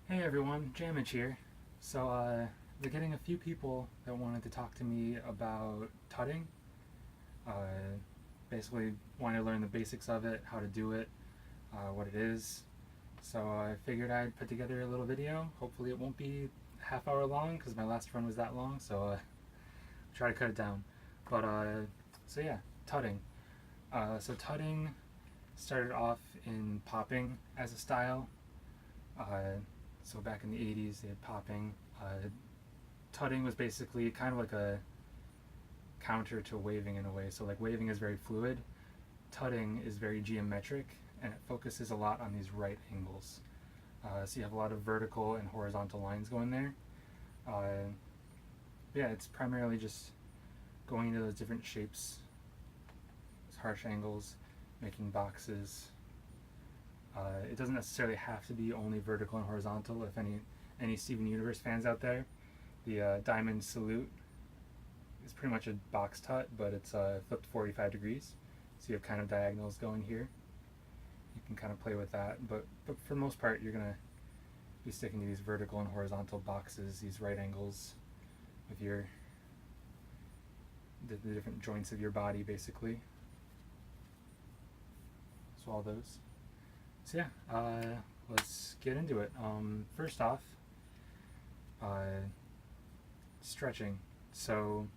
Hey everyone, Jamage here. We're getting a few people that wanted to talk to me about tutting. Uh, Basically, wanted to learn the basics of it, how to do it, what it is. So I figured I'd put together a little video. Hopefully, it won't be half hour long because my last run was that long. Try to cut it down. But yeah, tutting. Tutting started off in popping as a style. Uh, so back in the 80s, they had popping. Tutting was basically kind of like a counter to waving in a way. So like waving is very fluid. Tutting is very geometric, and it focuses a lot on these right angles. So you have a lot of vertical and horizontal lines going there. Uh, yeah, it's primarily just going into those different shapes, those harsh angles, making boxes. It doesn't necessarily have to be only vertical and horizontal. If any Steven Universe fans out there, the diamond salute is pretty much a box tut, but it's flipped 45 degrees. So you have kind of diagonals going here. You can kind of play with that, but for the most part, you're gonna be sticking to these vertical and horizontal boxes, these right angles, with the different joints of your body, basically. So all those. So yeah, let's get into it. First off, stretching. So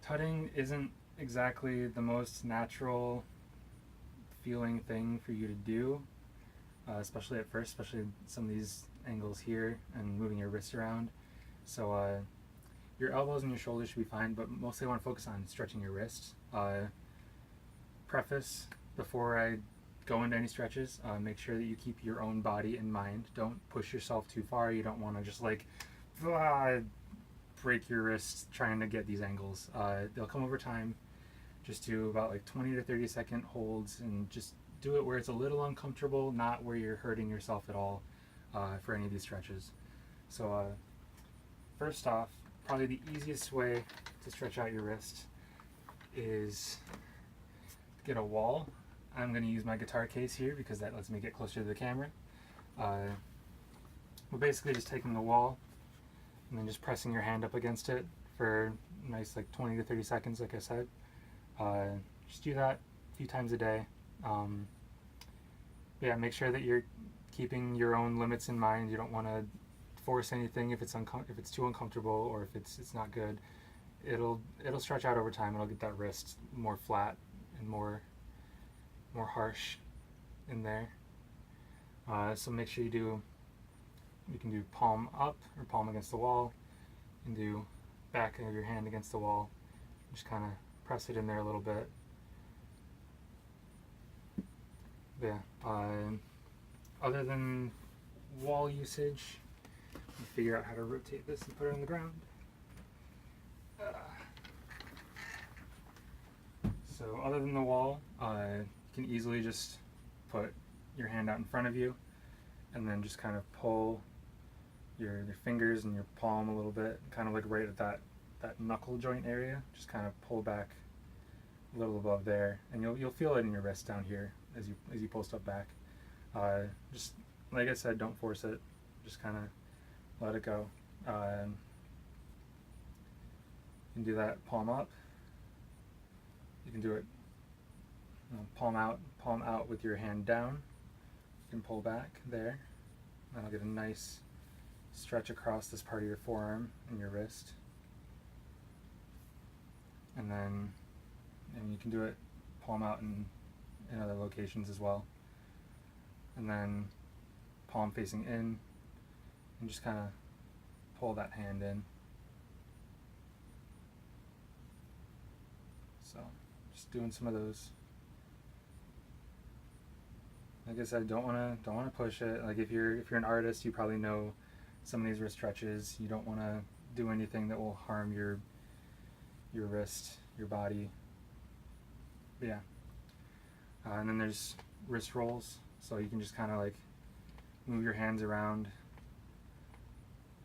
tutting isn't exactly the most natural feeling thing for you to do, especially at first, especially some of these angles here and moving your wrists around. So your elbows and your shoulders should be fine, but mostly I want to focus on stretching your wrists. Preface before I go into any stretches, make sure that you keep your own body in mind. Don't push yourself too far. You don't want to just like break your wrists trying to get these angles. They'll come over time. Just do about like 20 to 30-second holds and just do it where it's a little uncomfortable, not where you're hurting yourself at all for any of these stretches. So first off, probably the easiest way to stretch out your wrist is to get a wall. I'm going to use my guitar case here because that lets me get closer to the camera. We're basically just taking the wall and then just pressing your hand up against it for a nice like 20 to 30 seconds, like I said. Just do that a few times a day. Yeah, make sure that you're keeping your own limits in mind. You don't want to force anything if it's too uncomfortable or if it's not good. It'll stretch out over time. It'll get that wrist more flat and more harsh in there. So make sure you can do palm up or palm against the wall, and do back of your hand against the wall. Just kind of press it in there a little bit. Yeah. Other than wall usage, figure out how to rotate this and put it on the ground. So other than the wall, you can easily just put your hand out in front of you and then just kind of pull your fingers and your palm a little bit, kind of like right at that knuckle joint area. Just kind of pull back a little above there, and you'll feel it in your wrist down here as you pull stuff back. Just like I said, don't force it. Just kind of let it go. You can do that palm up. You can do it palm out with your hand down. You can pull back there. That'll get a nice stretch across this part of your forearm and your wrist. And you can do it palm out in other locations as well. And then palm facing in, and just kind of pull that hand in. So just doing some of those. Like I said, don't want to push it. Like if you're an artist, you probably know some of these wrist stretches. You don't want to do anything that will harm your wrist, your body. But yeah. And then there's wrist rolls, so you can just kind of like move your hands around,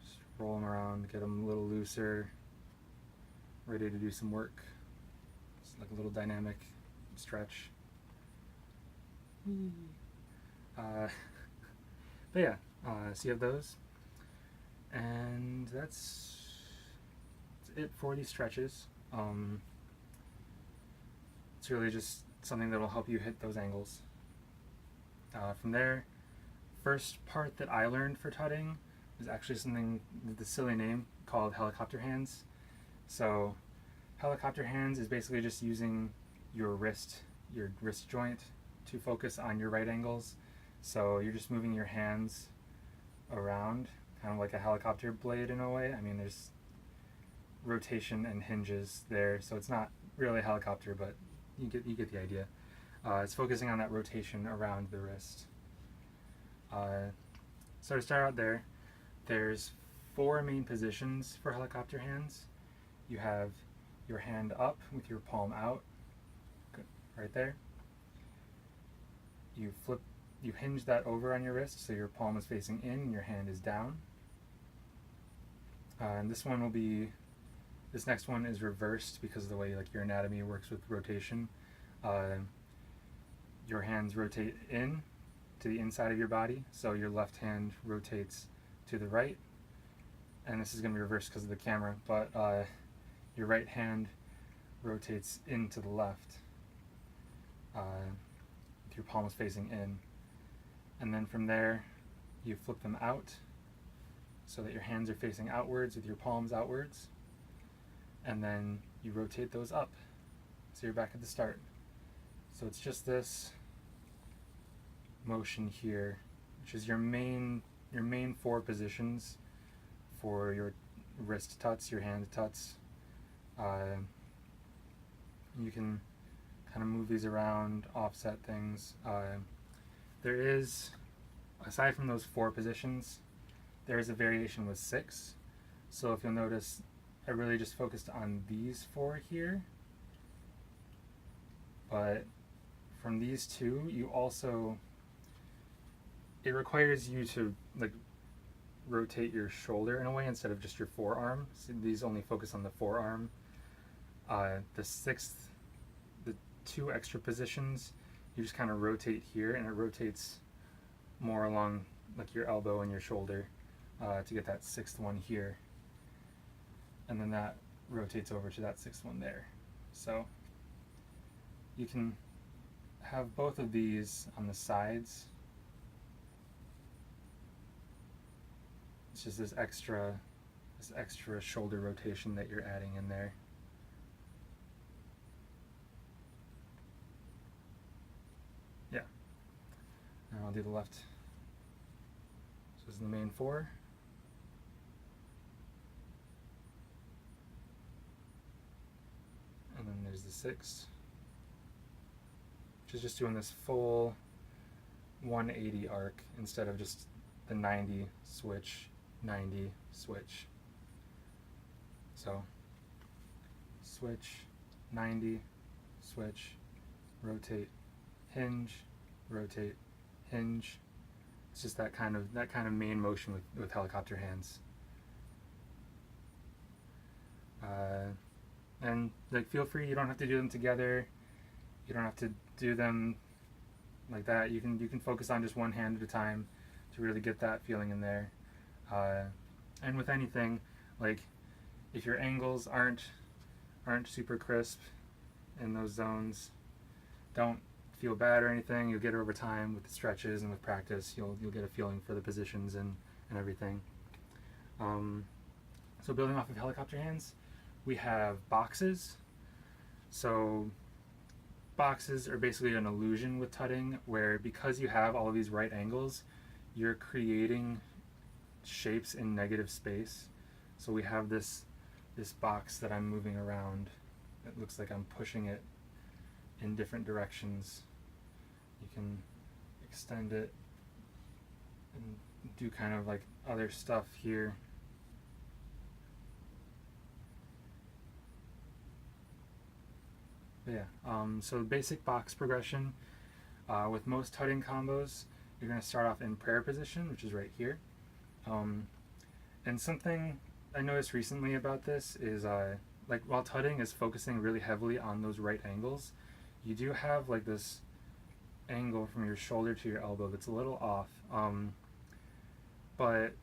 just roll them around, get them a little looser, ready to do some work. It's like a little dynamic stretch. But yeah, So you have those, and that's it for these stretches. It's really just something that will help you hit those angles. From there, first part that I learned for tutting is actually something with the silly name called helicopter hands. So helicopter hands is basically just using your wrist joint to focus on your right angles. So you're just moving your hands around, kind of like a helicopter blade in a way. I mean, there's rotation and hinges there, so it's not really a helicopter, but you get the idea. It's focusing on that rotation around the wrist. So to start out there, there's 4 main positions for helicopter hands. You have your hand up with your palm out, right there. You hinge that over on your wrist so your palm is facing in and your hand is down. And this next one is reversed because of the way like your anatomy works with rotation. Your hands rotate in to the inside of your body, so your left hand rotates to the right, and this is going to be reversed because of the camera, but your right hand rotates into the left with your palms facing in, and then from there you flip them out so that your hands are facing outwards with your palms outwards, and then you rotate those up so you're back at the start. So it's just this motion here, which is your main 4 positions for your wrist tuts, your hand tuts. You can kind of move these around, offset things. There is, aside from those 4 positions, there is a variation with 6. So if you'll notice, I really just focused on these 4 here, but from these 2, you also, it requires you to like rotate your shoulder in a way instead of just your forearm. So these only focus on the forearm. The 6th, the 2 extra positions, you just kind of rotate here, and it rotates more along like your elbow and your shoulder to get that 6th one here, and then that rotates over to that 6th one there. So you can have both of these on the sides. It's just this extra shoulder rotation that you're adding in there. Yeah. And I'll do the left. So this is the main 4. And then there's the 6th, which is just doing this full 180 arc instead of just the 90 switch, 90 switch. So switch, 90, switch, rotate, hinge, rotate, hinge. It's just that kind of main motion with helicopter hands. And like, feel free, you don't have to do them together. You don't have to do them like that. You can focus on just one hand at a time to really get that feeling in there. And with anything, like if your angles aren't super crisp in those zones, don't feel bad or anything. You'll get it over time with the stretches and with practice. You'll get a feeling for the positions and everything. So building off of helicopter hands, we have boxes. So boxes are basically an illusion with tutting, where because you have all of these right angles, you're creating shapes in negative space. So we have this box that I'm moving around. It looks like I'm pushing it in different directions. You can extend it and do kind of like other stuff here. But yeah, so basic box progression. With most tutting combos, you're going to start off in prayer position, which is right here. And something I noticed recently about this is like while tutting is focusing really heavily on those right angles, you do have like this angle from your shoulder to your elbow that's a little off. but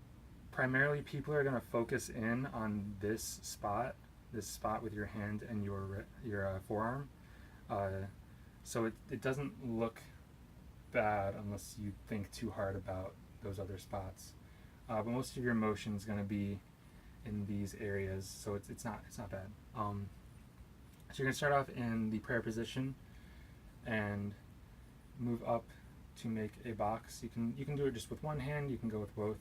primarily people are going to focus in on this spot with your hand and your forearm. Uh, so it doesn't look bad unless you think too hard about those other spots. But most of your motion is going to be in these areas, so it's not bad. So you're going to start off in the prayer position and move up to make a box. You can do it just with one hand. You can go with both,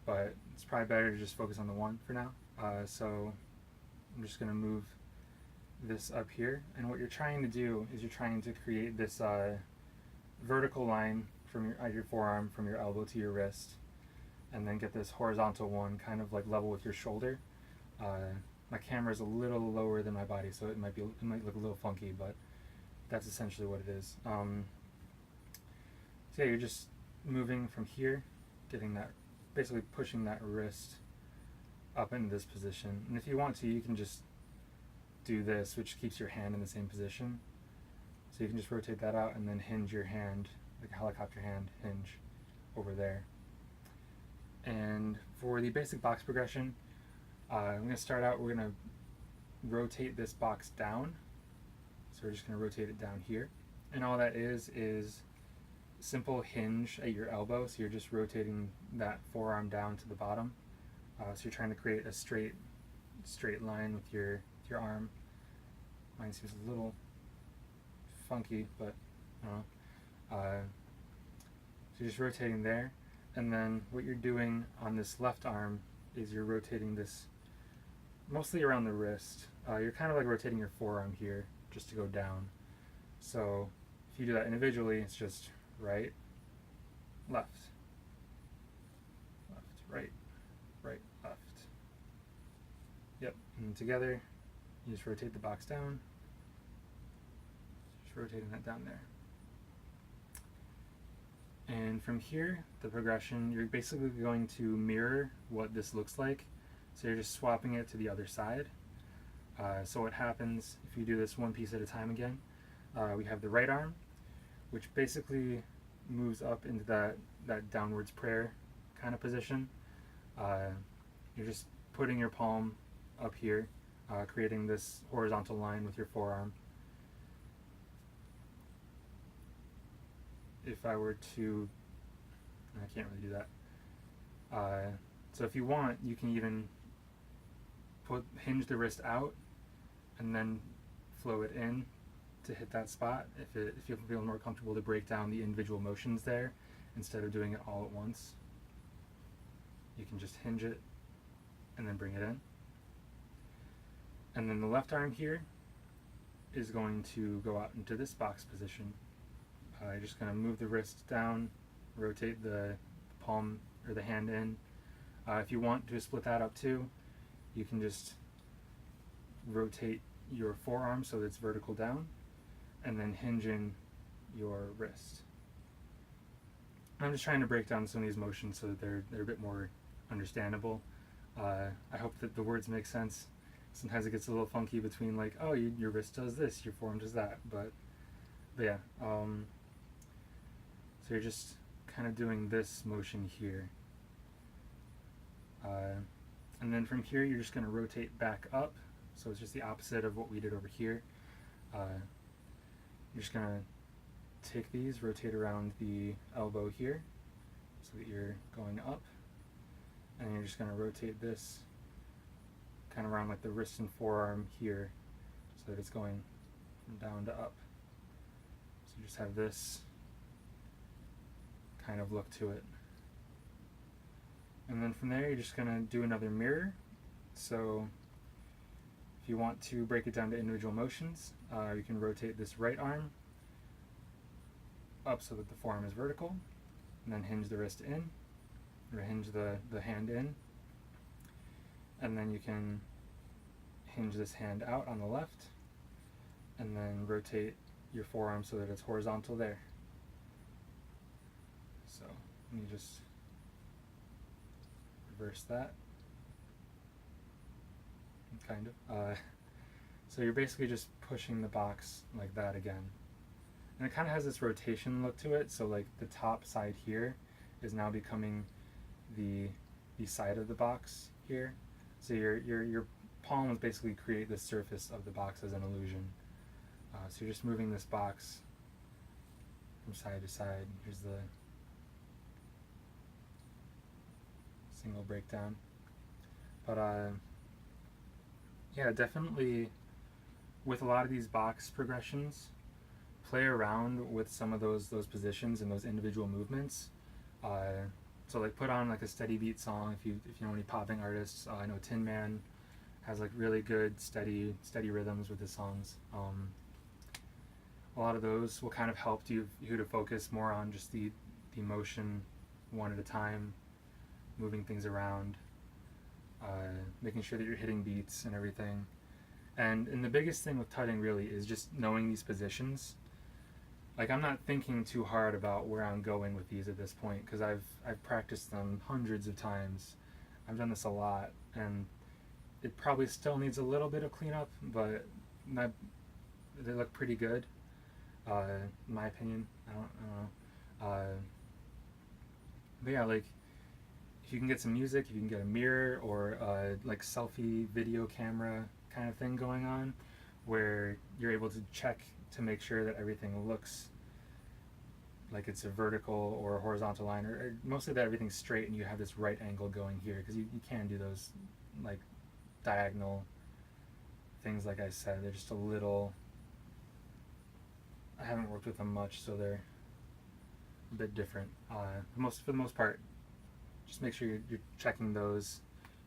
but it's probably better to just focus on the one for now. So I'm just going to move this up here, and what you're trying to do is you're trying to create this vertical line from your forearm, from your elbow to your wrist, and then get this horizontal one kind of like level with your shoulder. My camera is a little lower than my body, so it might look a little funky, but that's essentially what it is. So yeah, you're just moving from here, getting that, basically pushing that wrist up into this position. And if you want to, you can just do this, which keeps your hand in the same position. So you can just rotate that out and then hinge your hand, like a helicopter hand hinge over there. And for the basic box progression, I'm going to start out, we're going to rotate this box down. So we're just going to rotate it down here. And all that is simple hinge at your elbow. So you're just rotating that forearm down to the bottom. So you're trying to create a straight line with your arm. Mine seems a little funky, but I don't know. So you're just rotating there. And then what you're doing on this left arm is you're rotating this mostly around the wrist. You're kind of like rotating your forearm here just to go down. So if you do that individually, it's just right, left, right, right, left. Yep, and together, you just rotate the box down. Just rotating that down there. And from here, the progression, you're basically going to mirror what this looks like. So you're just swapping it to the other side. So what happens if you do this one piece at a time again, we have the right arm, which basically moves up into that downwards prayer kind of position. You're just putting your palm up here, creating this horizontal line with your forearm. If I were to, I can't really do that. So if you want, you can even hinge the wrist out and then flow it in to hit that spot if you feel more comfortable to break down the individual motions there instead of doing it all at once. You can just hinge it and then bring it in. And then the left arm here is going to go out into this box position. You're just going to move the wrist down, rotate the palm or the hand in. If you want to split that up too, you can just rotate your forearm so that it's vertical down and then hinge in your wrist. I'm just trying to break down some of these motions so that they're a bit more understandable. I hope that the words make sense. Sometimes it gets a little funky between like, oh, your wrist does this, your forearm does that, but yeah. So you're just kind of doing this motion here. And then from here, you're just going to rotate back up. So it's just the opposite of what we did over here. You're just going to take these, rotate around the elbow here so that you're going up. And you're just going to rotate this kind of around like the wrist and forearm here so that it's going from down to up. So you just have this kind of look to it. And then from there, you're just going to do another mirror. So if you want to break it down to individual motions, you can rotate this right arm up so that the forearm is vertical, and then hinge the wrist in, or hinge the hand in. And then you can hinge this hand out on the left, and then rotate your forearm so that it's horizontal there. So let me just reverse that, kind of. So you're basically just pushing the box like that again. And it kind of has this rotation look to it, so like the top side here is now becoming the side of the box here. So your palms basically create the surface of the box as an illusion. So you're just moving this box from side to side. Here's the single breakdown. But yeah, definitely with a lot of these box progressions, play around with some of those positions and those individual movements. So like put on like a steady beat song if you know any popping artists. I know Tin Man has like really good steady rhythms with his songs. A lot of those will kind of help you to focus more on just the motion one at a time, moving things around, making sure that you're hitting beats and everything. And the biggest thing with tutting really is just knowing these positions. Like I'm not thinking too hard about where I'm going with these at this point because I've practiced them hundreds of times. I've done this a lot, and it probably still needs a little bit of cleanup, but they look pretty good, in my opinion. I don't know. But yeah, like if you can get some music, if you can get a mirror or like selfie video camera kind of thing going on, where you're able to check to make sure that everything looks like it's a vertical or a horizontal line, or mostly that everything's straight and you have this right angle going here, because you can do those like diagonal things. Like I said, they're just a little, I haven't worked with them much, so they're a bit different. For the most part, just make sure you're checking those.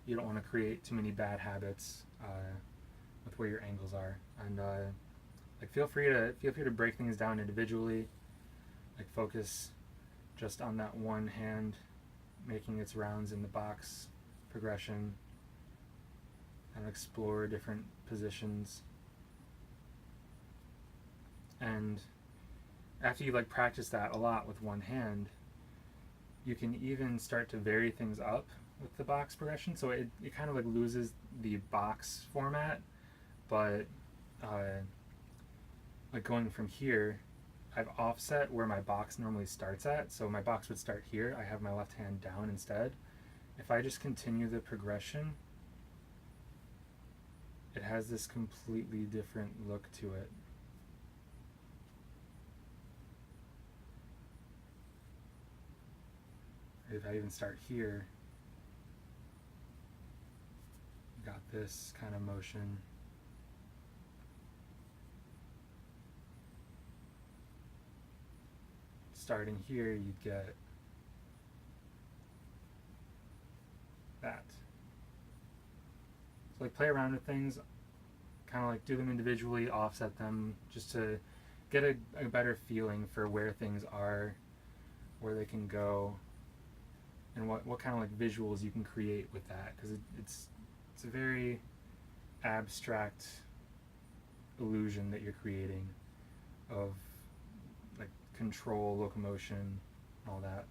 You don't want to create too many bad habits with where your angles are, and like feel free to break things down individually. Like focus just on that one hand making its rounds in the box progression, and explore different positions. And after you like practice that a lot with one hand, you can even start to vary things up with the box progression. So it kind of like loses the box format, but like going from here, I've offset where my box normally starts at. So my box would start here. I have my left hand down instead. If I just continue the progression, it has this completely different look to it. If I even start here, got this kind of motion. Starting here, you'd get that. So like play around with things, kind of like do them individually, offset them, just to get a better feeling for where things are, where they can go, and what kind of like visuals you can create with that, because it's a very abstract illusion that you're creating of like control, locomotion, all that.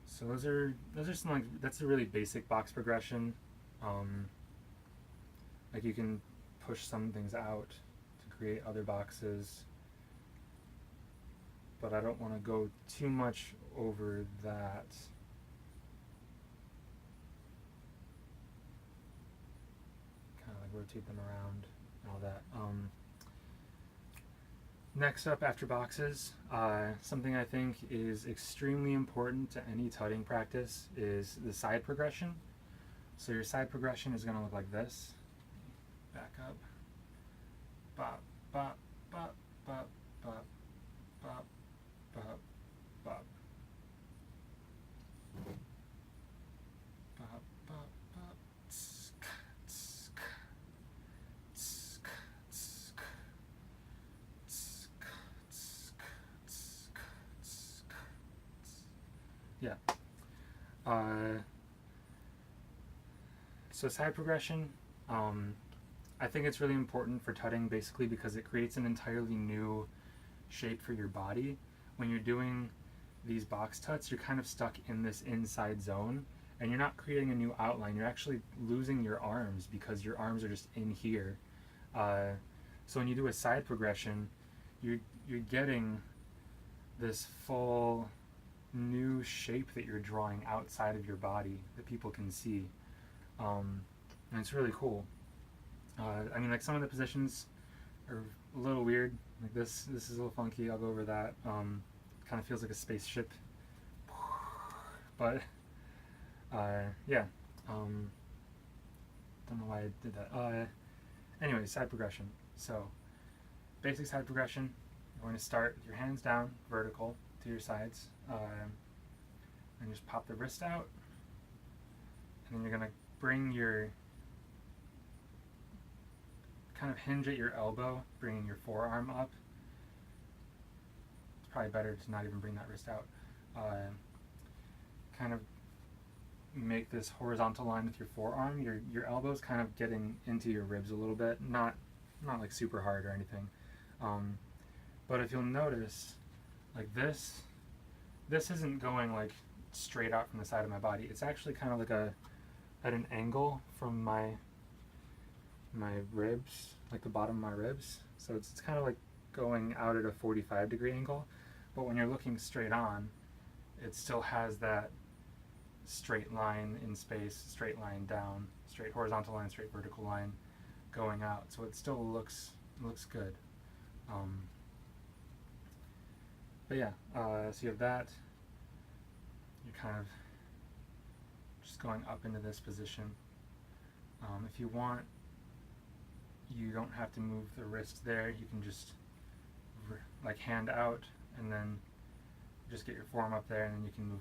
So those are some, like, that's a really basic box progression. Like you can push some things out to create other boxes, but I don't want to go too much over that. Kind of like rotate them around and all that. Next up after boxes, something I think is extremely important to any tutting practice is the side progression. So your side progression is going to look like this. Back up. Bop, bop, bop, bop, bop, bop, bop, bop. Bop, bop, bop. Tsk, tsk, tsk, tsk, tsk, tsk, tsk, tsk. Yeah. So side progression, I think it's really important for tutting basically because it creates an entirely new shape for your body. When you're doing these box tuts, you're kind of stuck in this inside zone and you're not creating a new outline. You're actually losing your arms because your arms are just in here. So when you do a side progression, you're getting this full new shape that you're drawing outside of your body that people can see. And it's really cool. I mean, like some of the positions are a little weird. Like this is a little funky. I'll go over that. Kind of feels like a spaceship, but yeah. Don't know why I did that. Anyway, side progression. So, basic side progression. You're going to start with your hands down, vertical to your sides, and just pop the wrist out, and then you're going to bring your kind of hinge at your elbow, bringing your forearm up. It's probably better to not even bring that wrist out. Kind of make this horizontal line with your forearm. Your elbow's kind of getting into your ribs a little bit, not like super hard or anything. But if you'll notice, like this isn't going like straight out from the side of my body. It's actually kind of like at an angle from my ribs, like the bottom of my ribs. So it's kind of like going out at a 45-degree angle. But when you're looking straight on, it still has that straight line in space, straight line down, straight horizontal line, straight vertical line going out. So it still looks good. But yeah, so you have that. You're kind of just going up into this position. If you want, you don't have to move the wrist there. You can just like hand out and then just get your forearm up there, and then you can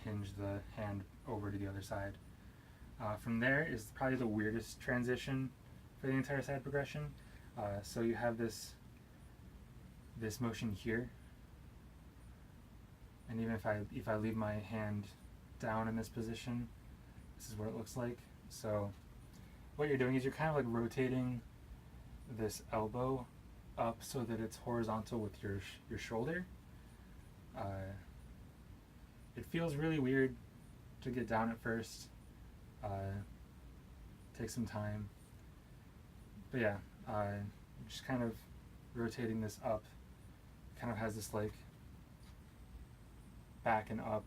hinge the hand over to the other side. From there is probably the weirdest transition for the entire side progression. So you have this motion here, and even if I leave my hand down in this position, this is what it looks like. So what you're doing is you're kind of like rotating this elbow up so that it's horizontal with your shoulder. It feels really weird to get down at first. Take some time. But yeah, just kind of rotating this up. Kind of has this like back and up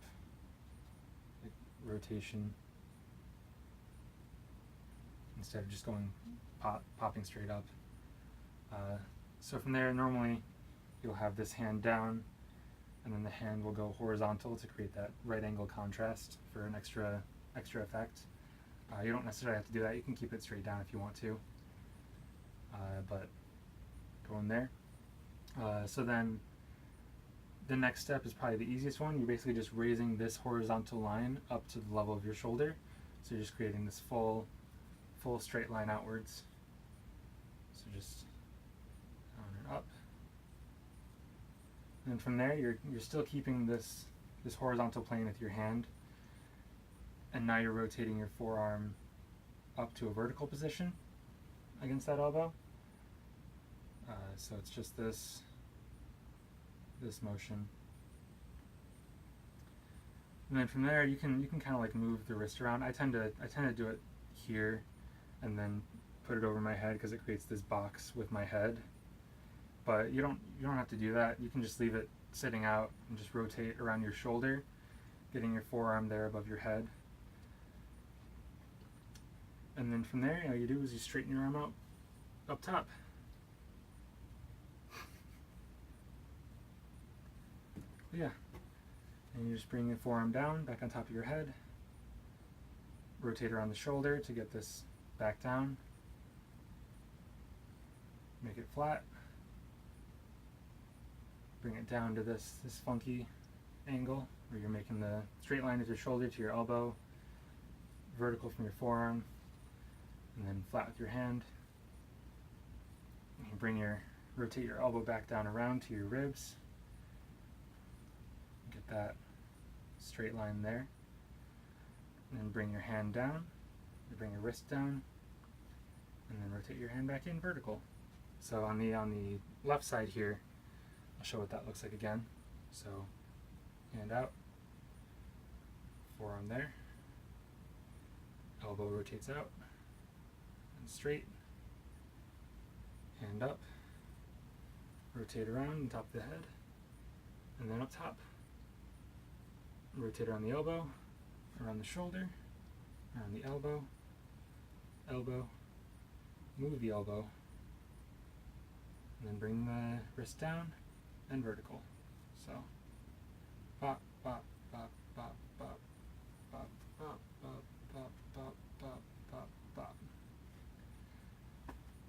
like rotation instead of just going popping straight up. So from there, normally you'll have this hand down, and then the hand will go horizontal to create that right angle contrast for an extra effect. You don't necessarily have to do that. You can keep it straight down if you want to, but go in there. So then the next step is probably the easiest one. You're basically just raising this horizontal line up to the level of your shoulder. So you're just creating this full straight line outwards. So just down and up. And from there, you're still keeping this horizontal plane with your hand, and now you're rotating your forearm up to a vertical position against that elbow. So it's just this motion, and then from there you can kind of like move the wrist around. I tend to do it here, and then put it over my head because it creates this box with my head. But you don't have to do that. You can just leave it sitting out and just rotate around your shoulder, getting your forearm there above your head. And then from there, all you do is you straighten your arm out up top. Yeah. And you just bring your forearm down, back on top of your head. Rotate around the shoulder to get this back down. Make it flat. Bring it down to this funky angle where you're making the straight line with your shoulder to your elbow, vertical from your forearm, and then flat with your hand. And you rotate your elbow back down around to your ribs. Get that straight line there. And then bring your hand down, you bring your wrist down, and then rotate your hand back in vertical. So on the left side here, I'll show what that looks like again. So hand out, forearm there, elbow rotates out and straight, hand up, rotate around on top of the head, and then up top. Rotate around the elbow, around the shoulder, around the elbow, elbow, move the elbow, and then bring the wrist down and vertical. So, bop, bop, bop, bop, bop, bop, bop, bop, bop, bop, bop, bop, bop.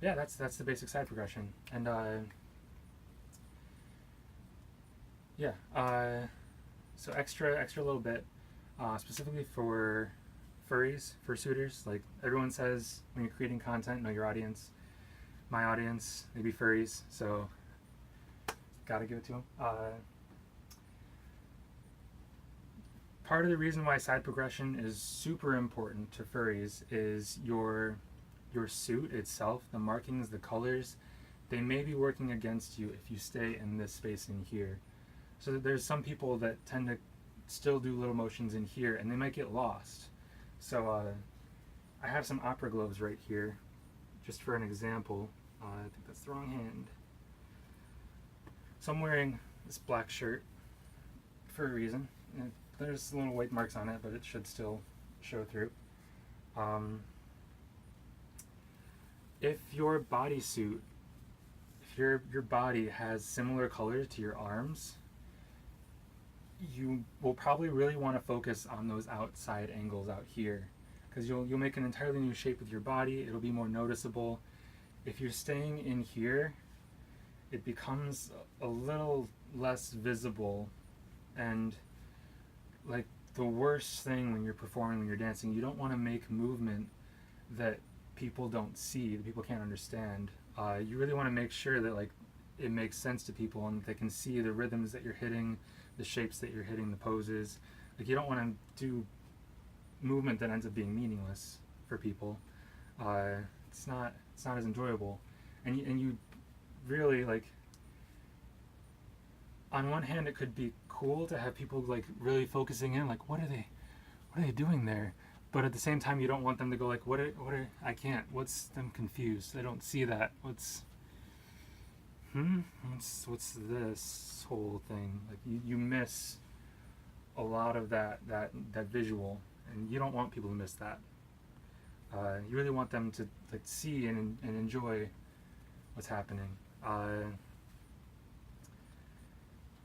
Yeah, that's the basic side progression. And so extra little bit, specifically for furries, fursuiters. Like everyone says, when you're creating content, know your audience. My audience, they be furries, so gotta give it to them. Part of the reason why side progression is super important to furries is your suit itself, the markings, the colors, they may be working against you if you stay in this space in here. So there's some people that tend to still do little motions in here and they might get lost. So I have some opera gloves right here, just for an example. I think that's the wrong hand. So I'm wearing this black shirt for a reason. And there's little white marks on it, but it should still show through. If your bodysuit, if your body has similar colors to your arms, you will probably really want to focus on those outside angles out here, because you'll make an entirely new shape with your body. It'll be more noticeable. If you're staying in here, it becomes a little less visible, and like the worst thing when you're performing, when you're dancing, you don't want to make movement that people don't see, that people can't understand. You really want to make sure that like it makes sense to people and they can see the rhythms that you're hitting, the shapes that you're hitting, the poses. Like you don't want to do movement that ends up being meaningless for people. It's not as enjoyable, and you really, like, on one hand it could be cool to have people like really focusing in, like what are they doing there, but at the same time you don't want them to go like what are I can't, what's, I'm confused, I don't see that, what's this whole thing. Like you miss a lot of that visual, and you don't want people to miss that. You really want them to like see and enjoy what's happening.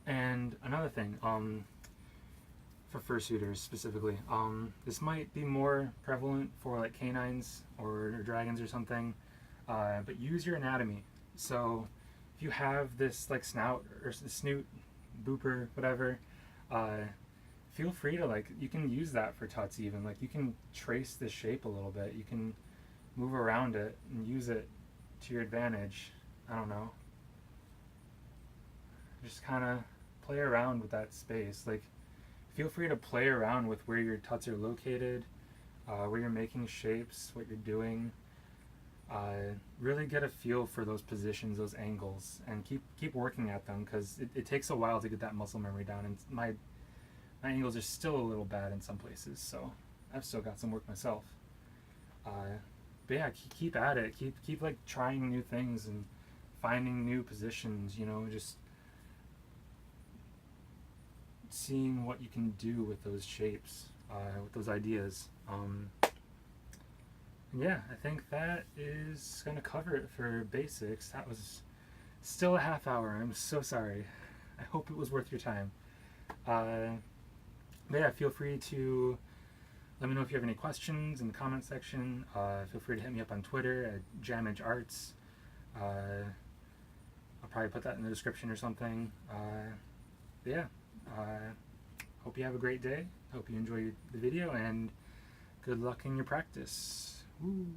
And another thing, for fursuiters specifically, this might be more prevalent for like canines or dragons or something, but use your anatomy. So if you have this like snout or snoot, booper, whatever, feel free to, like, you can use that for tuts even. Like you can trace the shape a little bit. You can move around it and use it to your advantage. I don't know. Just kind of play around with that space. Like feel free to play around with where your tuts are located, where you're making shapes, what you're doing. Really get a feel for those positions, those angles, and keep working at them, because it takes a while to get that muscle memory down, and my angles are still a little bad in some places, so I've still got some work myself. But yeah, keep at it. Keep like trying new things and finding new positions, you know, just seeing what you can do with those shapes, with those ideas. Yeah, I think that is going to cover it for basics. That was still a half hour. I'm so sorry. I hope it was worth your time. But yeah, feel free to let me know if you have any questions in the comment section. Feel free to hit me up on Twitter at JamAgeArts. I'll probably put that in the description or something. But yeah, hope you have a great day. Hope you enjoy the video, and good luck in your practice. Woo.